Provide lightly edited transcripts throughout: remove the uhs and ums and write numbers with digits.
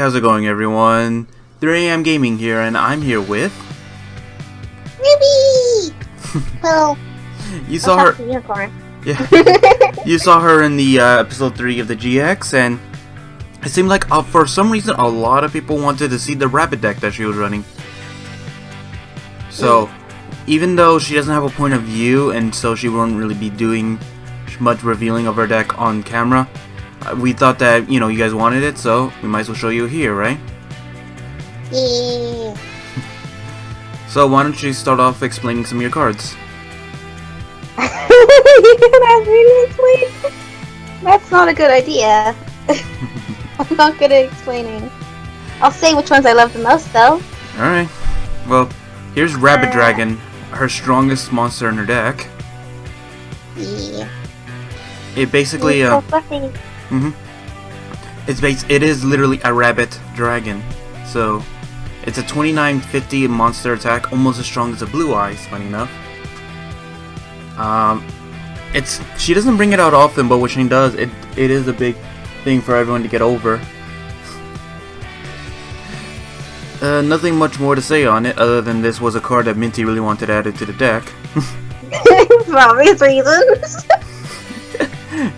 how's it going, everyone? 3am Gaming here, and I'm here with... Ruby! Well, you saw her... Yeah. You saw her in the episode 3 of the GX, and it seemed like for some reason a lot of people wanted to see the rabbit deck that she was running. So, even though she doesn't have a point of view, and so she won't really be doing much revealing of her deck on camera, we thought that, you guys wanted it, so we might as well show you here, right? Yeah. So why don't you start off explaining some of your cards? That's not a good idea. I'm not good at explaining. I'll say which ones I love the most, though. Alright. Well, here's Rabbit Dragon, her strongest monster in her deck. Yeah. It basically, It's so fluffy. It is literally a rabbit dragon. So, it's a 2950 monster attack, almost as strong as a Blue Eyes, funny enough. She doesn't bring it out often, but when she does, it is a big thing for everyone to get over. Nothing much more to say on it, other than this was a card that Minty really wanted added to the deck. For obvious reasons.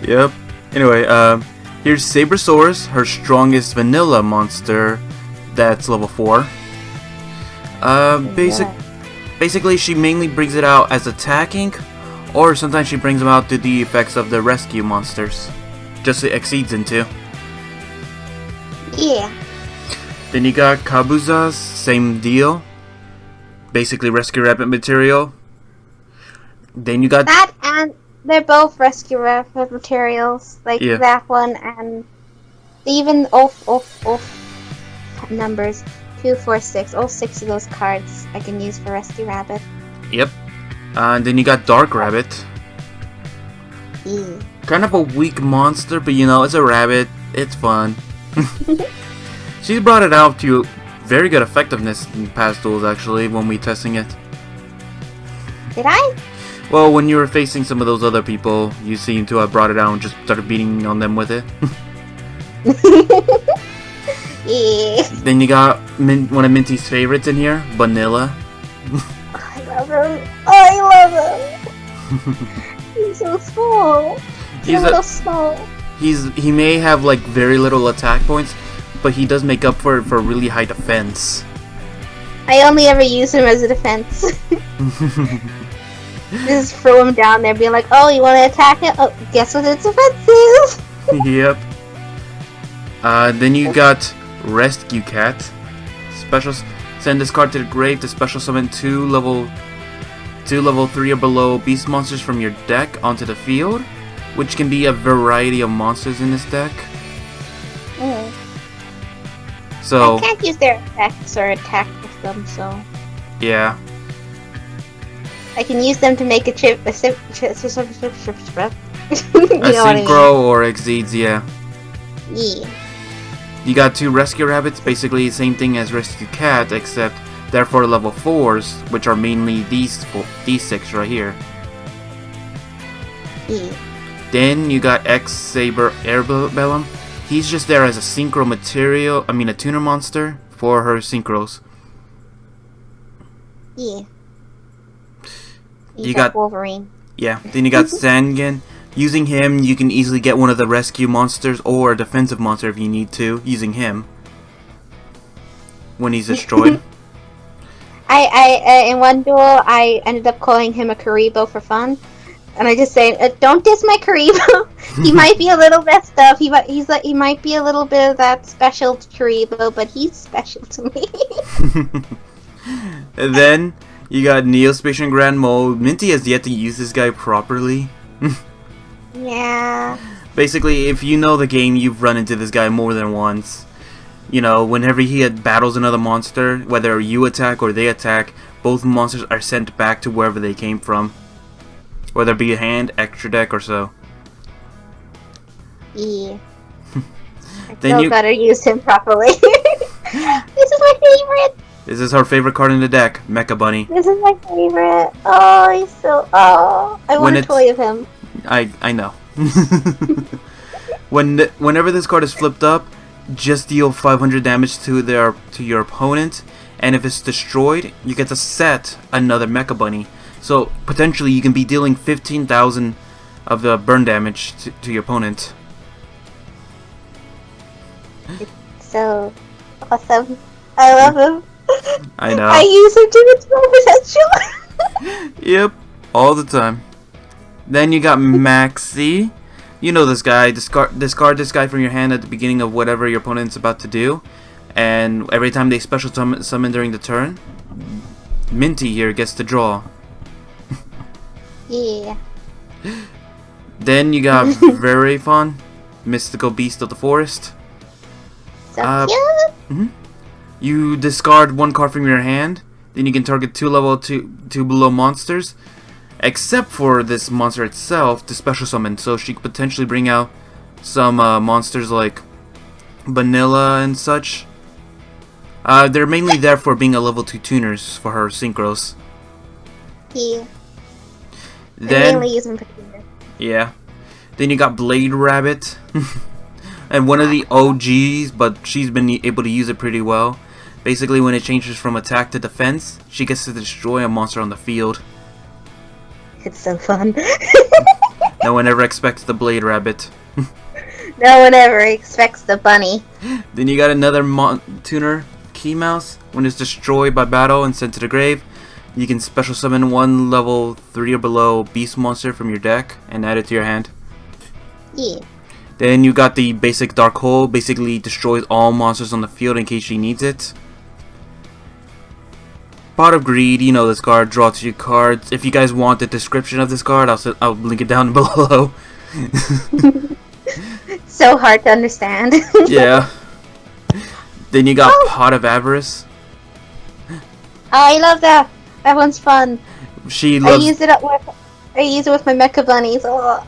Yep. Anyway, here's Sabersaurus, her strongest vanilla monster. That's level 4. Basically, she mainly brings it out as attacking, or sometimes she brings them out to the effects of the rescue monsters. Just exceeds into. Yeah. Then you got Kabuzas, same deal. Basically rescue rabbit material. Then you got... That and they're both rescue rabbit materials. Like that one and even numbers 2, 4, 6. All 6 of those cards I can use for rescue rabbit. Yep. And then you got Dark Rabbit. Kind of a weak monster, but it's a rabbit. It's fun. She's brought it out to very good effectiveness in past duels, actually, when we testing it. Did I? Well, when you were facing some of those other people, you seem to have brought it out and just started beating on them with it. Yeah. Then you got one of Minty's favorites in here, Vanilla. I love him. I love him. He's so small. He's so small. He may have like very little attack points, but he does make up for it for really high defense. I only ever use him as a defense. Just throw him down there, being like, "Oh, you want to attack it? Oh, guess what its defense is?" Yep. Then you got Rescue Cat. Send this card to the grave to special summon two level 3 or below beast monsters from your deck onto the field, which can be a variety of monsters in this deck. So I can't use their effects or attack with them, so yeah. I can use them to make a synchro or exceeds, yeah. Yeah. You got 2 Rescue Rabbits, basically the same thing as Rescue Cat, except they're for level 4s, which are mainly these 6 right here. Yeah. Then you got X Saber Airbellum. He's just there as a synchro material, a tuner monster for her synchros. Yeah. You got Wolverine. Yeah. Then you got Sangan. Using him, you can easily get one of the rescue monsters or a defensive monster if you need to, using him when he's destroyed. I in one duel, I ended up calling him a Karibo for fun, and I just said, "Don't diss my Karibo. He might be a little messed up. He might be a little bit of that special Karibo, but he's special to me." And then you got Neospatian Grand Mode. Minty has yet to use this guy properly. Yeah. Basically, if you know the game, you've run into this guy more than once. Whenever he battles another monster, whether you attack or they attack, both monsters are sent back to wherever they came from. Whether it be a hand, extra deck, or so. Yeah. I still gotta use him properly. This is my favorite! This is her favorite card in the deck, Mecha Bunny. This is my favorite. Oh, he's so... Oh, I want a toy of him. I know. Whenever this card is flipped up, just deal 500 damage to your opponent, and if it's destroyed, you get to set another Mecha Bunny. So potentially you can be dealing 15,000 of the burn damage to your opponent. So awesome. I love him. I know. I use him to its full potential. Yep, all the time. Then you got Maxi. You know this guy. Discard this guy from your hand at the beginning of whatever your opponent's about to do, and every time they special summon during the turn, Minty here gets to draw. Yeah. Then you got very fun, mystical beast of the forest. So cute. You discard one card from your hand, then you can target two level two below monsters, except for this monster itself to special summon. So she could potentially bring out some monsters like Vanilla and such. They're mainly there for being a level 2 tuners for her synchros. Yeah. Then, I mainly use him for tuners. yeah. Then you got Blade Rabbit. And one of the OGs, but she's been able to use it pretty well. Basically, when it changes from attack to defense, she gets to destroy a monster on the field. It's so fun. No one ever expects the Blade Rabbit. No one ever expects the bunny. Then you got another tuner, Key Mouse. When it's destroyed by battle and sent to the grave, you can special summon one level 3 or below beast monster from your deck and add it to your hand. Yeah. Then you got the basic Dark Hole, basically destroys all monsters on the field in case she needs it. Pot of Greed, you know this card, draw 2 cards. If you guys want the description of this card, I'll link it down below. So hard to understand. Yeah. Then you got Pot of Avarice. Oh, I love that. That one's fun. She I loves. use it with my mecha bunnies. Oh.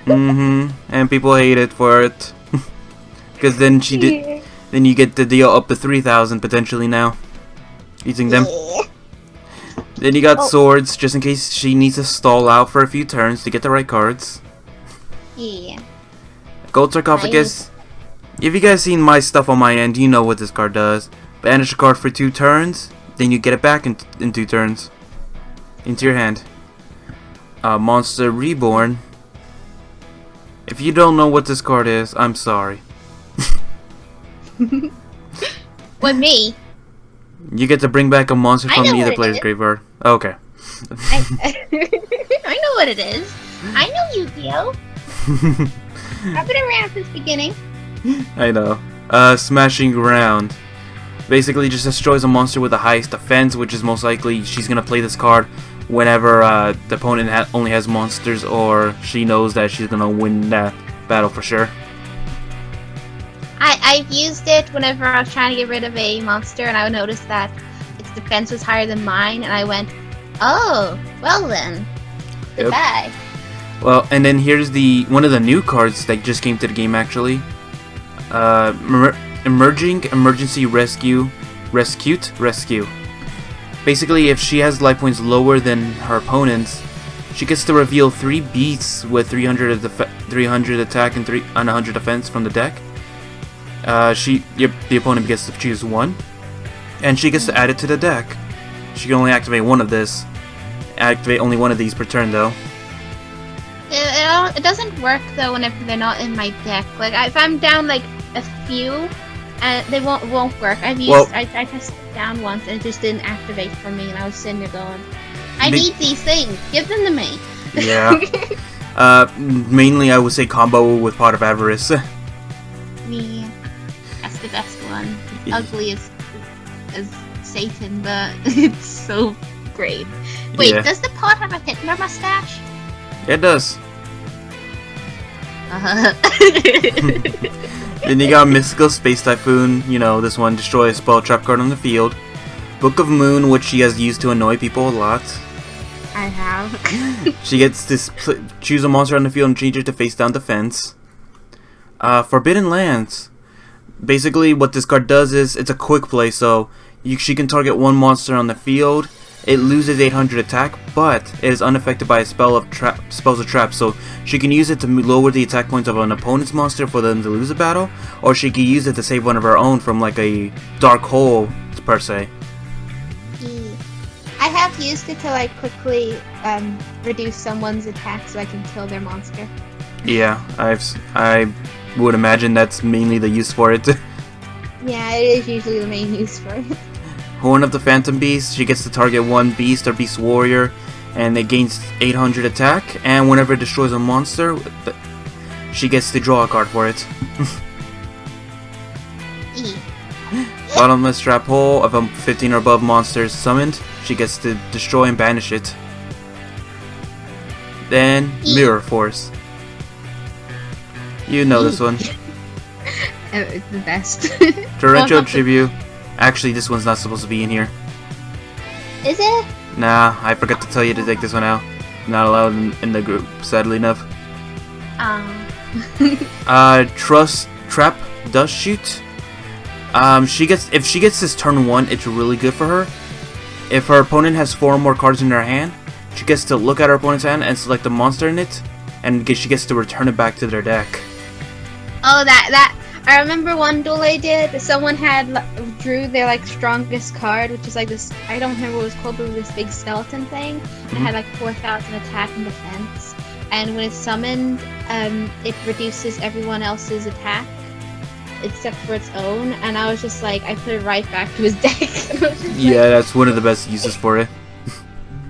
And people hate it for it. Because then then you get to deal up to 3,000 potentially now. Using them. Yeah. Then you got swords, just in case she needs to stall out for a few turns to get the right cards. Yeah. Gold Sarcophagus. If you guys seen my stuff on my end, you know what this card does. Banish a card for 2 turns, then you get it back in 2 turns. Into your hand. Monster Reborn. If you don't know what this card is, I'm sorry. With me. You get to bring back a monster I from know either what it player's is. graveyard. Okay. I know what it is. I know Yu-Gi-Oh! I've been around since the beginning. I know. Smashing Ground. Basically just destroys a monster with the highest defense, which is most likely she's going to play this card whenever the opponent only has monsters, or she knows that she's going to win that battle for sure. I've used it whenever I was trying to get rid of a monster, and I would notice that its defense was higher than mine, and I went, oh, well then, goodbye. Well, and then here's one of the new cards that just came to the game actually. Emerging Emergency Rescue. Basically, if she has life points lower than her opponent's, she gets to reveal 3 beasts with 300 attack and 100 defense from the deck. The opponent gets to choose one, and she gets to add it to the deck. She can only activate one of this. Activate only one of these per turn, though. It doesn't work though whenever they're not in my deck. Like if I'm down like a few, they won't work. I tested it down once and it just didn't activate for me, and I was sitting there going, I need these things. Give them to me. Yeah. Mainly I would say combo with Pot of Avarice. Yeah, that's the best one. It's ugly as Satan, but it's so great. Wait, Yeah. does the pot have a Hitler mustache? It does. Uh-huh. Then you got Mystical Space Typhoon. You know, this one destroys a spell trap card on the field. Book of Moon, which she has used to annoy people a lot. I have. She gets to choose a monster on the field and change it to face down defense. Forbidden Lands. Basically, what this card does is it's a quick play, so she can target one monster on the field, it loses 800 attack, but it is unaffected by a spells of trap. So she can use it to lower the attack points of an opponent's monster for them to lose a battle, or she can use it to save one of her own from like a dark hole per se. I have used it to like quickly reduce someone's attack so I can kill their monster. Yeah, I would imagine that's mainly the use for it. Yeah, it is usually the main use for it. Horn of the Phantom Beast, she gets to target one beast or beast warrior, and it gains 800 attack, and whenever it destroys a monster, she gets to draw a card for it. Bottomless Trap Hole, if 15 or above monsters summoned, she gets to destroy and banish it. Then, Mirror Force. You know this one. It's the best. Torrential Tribute. Actually, this one's not supposed to be in here. Is it? Nah, I forgot to tell you to take this one out. Not allowed in the group, sadly enough. Trust Trap Dust Shoot. If she gets this turn 1, it's really good for her. If her opponent has 4 or more cards in her hand, she gets to look at her opponent's hand and select a monster in it, and she gets to return it back to their deck. Oh, that I remember one duel I did. Someone drew their like strongest card, which is like this. I don't remember what it was called, but it was this big skeleton thing. And it had like 4,000 attack and defense. And when it's summoned, it reduces everyone else's attack except for its own. And I was just like, I put it right back to his deck. Yeah, that's one of the best uses for it.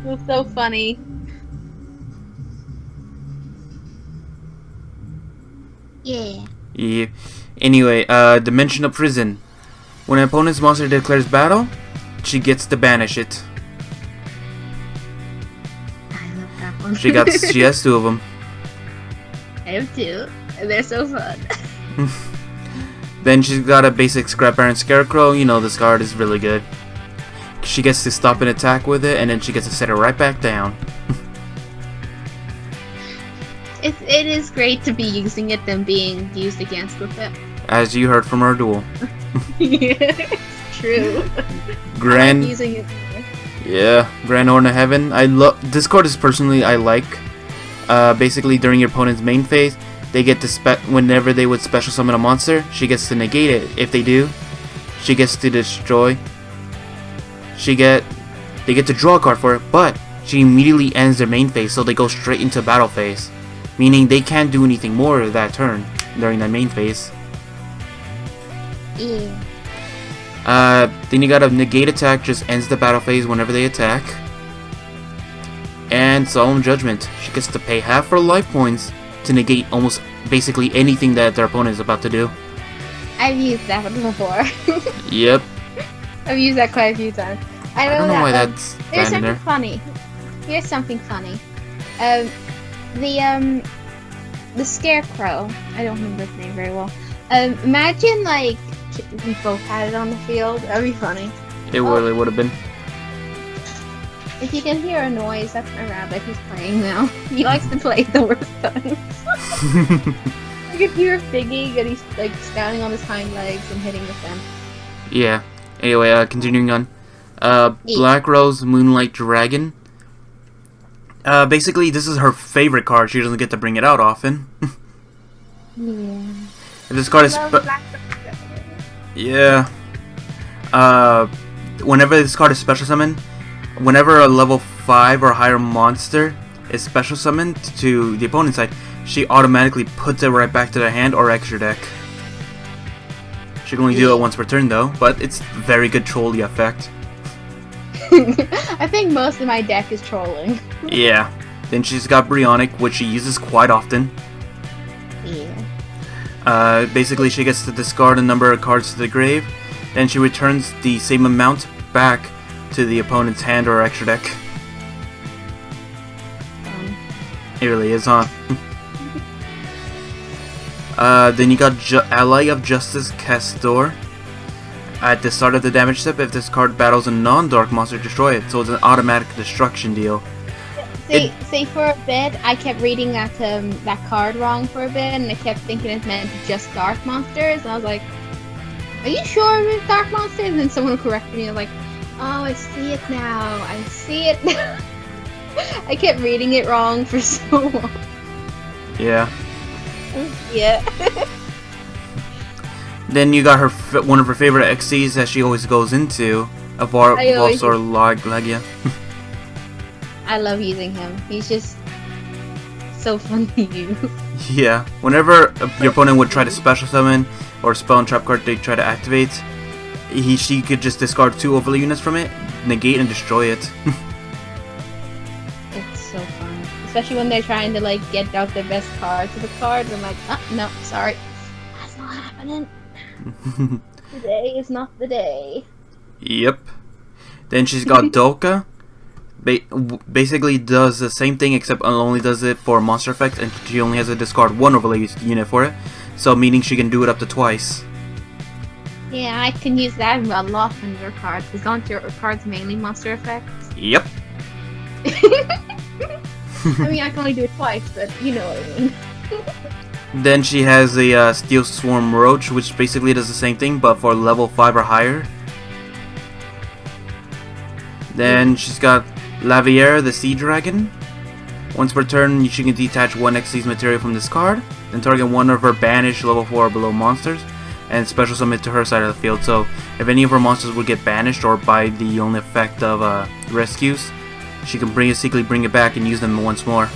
It was so funny. Yeah. Yeah. Anyway, Dimensional Prison. When an opponent's monster declares battle, she gets to banish it. I love that one. She has 2 of them. I have 2, and they're so fun. Then she's got a basic Scrap Iron Scarecrow. You know this card is really good. She gets to stop an attack with it, and then she gets to set it right back down. It is great to be using it than being used against with it. As you heard from our duel. Yeah, it's true. Grand. I like using it more. Yeah, Grand Horn of Heaven. I love this card. Is personally I like. Basically, during your opponent's main phase, they get to whenever they would special summon a monster, she gets to negate it. If they do, she gets to destroy. They get to draw a card for it, but she immediately ends their main phase, so they go straight into battle phase, meaning they can't do anything more that turn during that main phase. Yeah. Then you got a negate attack, just ends the battle phase whenever they attack. And Solemn Judgment, she gets to pay half her life points to negate almost basically anything that their opponent is about to do. I've used that one before. Yep. I've used that quite a few times. I don't know why that's Here's in something there. funny. Here's something funny. The Scarecrow. I don't remember his name very well. Imagine like we both had it on the field. That'd be funny. It really would have been. If you can hear a noise, that's my rabbit who's playing now. He likes to play the worst times. You can hear him digging and he's like standing on his hind legs and hitting the fence. Yeah. Anyway, continuing on. Black Rose Moonlight Dragon. Basically, this is her favorite card. She doesn't get to bring it out often. Yeah. If this card is whenever this card is special summoned, whenever a level 5 or higher monster is special summoned to the opponent's side, she automatically puts it right back to their hand or extra deck. She can only do it once per turn though, but it's very good trolly effect. I think most of my deck is trolling. Yeah. Then she's got Brionic, which she uses quite often. Yeah. Basically, she gets to discard a number of cards to the grave, then she returns the same amount back to the opponent's hand or extra deck. It really is, huh? Then you got Ally of Justice Castor. At the start of the damage step, if this card battles a non-dark monster, destroy it. So it's an automatic destruction deal. See, for a bit, I kept reading that card wrong for a bit, and I kept thinking it meant just dark monsters. And I was like, "Are you sure it's dark monsters?" And then someone corrected me. I was like, Oh, I see it now. I see it now. I kept reading it wrong for so long. Yeah. Yeah. Then you got her one of her favorite XCs that she always goes into, Volsor Lagia. I love using him. He's just so fun to use. Yeah. Whenever your opponent would try to special summon or spell and trap card they try to activate, she could just discard 2 overlay units from it, negate and destroy it. It's so fun. Especially when they're trying to like get out their best cards to the card. I'm like, oh, no, sorry. That's not happening. Today is not the day. Yep. Then she's got Dolka. Basically does the same thing except only does it for monster effect, and she only has to discard 1 overlay unit for it. So meaning she can do it up to twice. Yeah, I can use that a lot on your cards, because aren't your cards mainly monster effects? Yep. I mean, I can only do it twice, but you know what I mean. Then she has the Steel Swarm Roach, which basically does the same thing, but for level 5 or higher. Then she's got Laviera, the Sea Dragon. Once per turn, she can detach 1 Xyz material from this card, then target one of her banished level 4 or below monsters, and special summon it to her side of the field. So if any of her monsters would get banished or by the only effect of rescues, she can secretly bring it back and use them once more.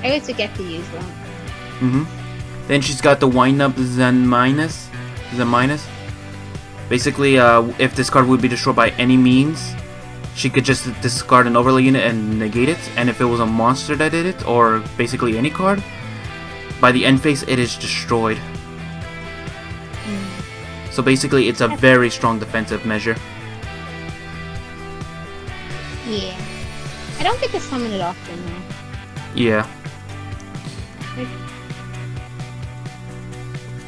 I always forget to use them. Then she's got the Wind Up Zen Minus. Basically, if this card would be destroyed by any means, she could just discard an overlay unit and negate it. And if it was a monster that did it, or basically any card, by the end phase it is destroyed. So basically, it's a very strong defensive measure. Yeah. I don't get to summon it often though. Yeah.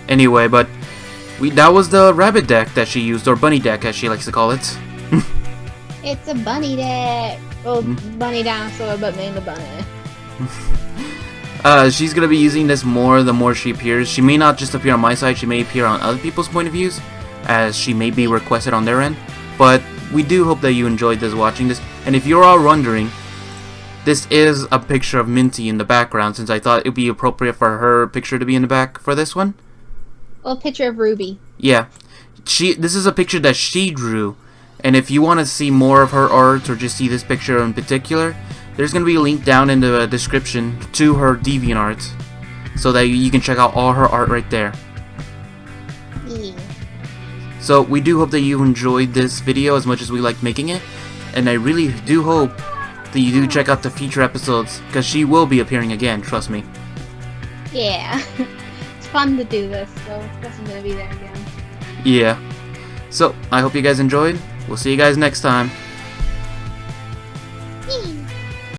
Anyway, but that was the rabbit deck that she used, or bunny deck as she likes to call it. It's a bunny deck. Well, bunny dinosaur, but mainly bunny. She's gonna be using this more the more she appears. She may not just appear on my side, she may appear on other people's point of views, as she may be requested on their end. But we do hope that you enjoyed this watching this. And if you're all wondering, this is a picture of Minty in the background, since I thought it would be appropriate for her picture to be in the back for this one. Well, picture of Ruby. Yeah. This is a picture that she drew. And if you want to see more of her art, or just see this picture in particular, there's going to be a link down in the description to her DeviantArt, so that you can check out all her art right there. Yeah. So we do hope that you enjoyed this video as much as we liked making it, and I really do hope that you do check out the future episodes, because she will be appearing again, trust me. Yeah. It's fun to do this, so definitely gonna be there again. Yeah. So, I hope you guys enjoyed. We'll see you guys next time. Yee.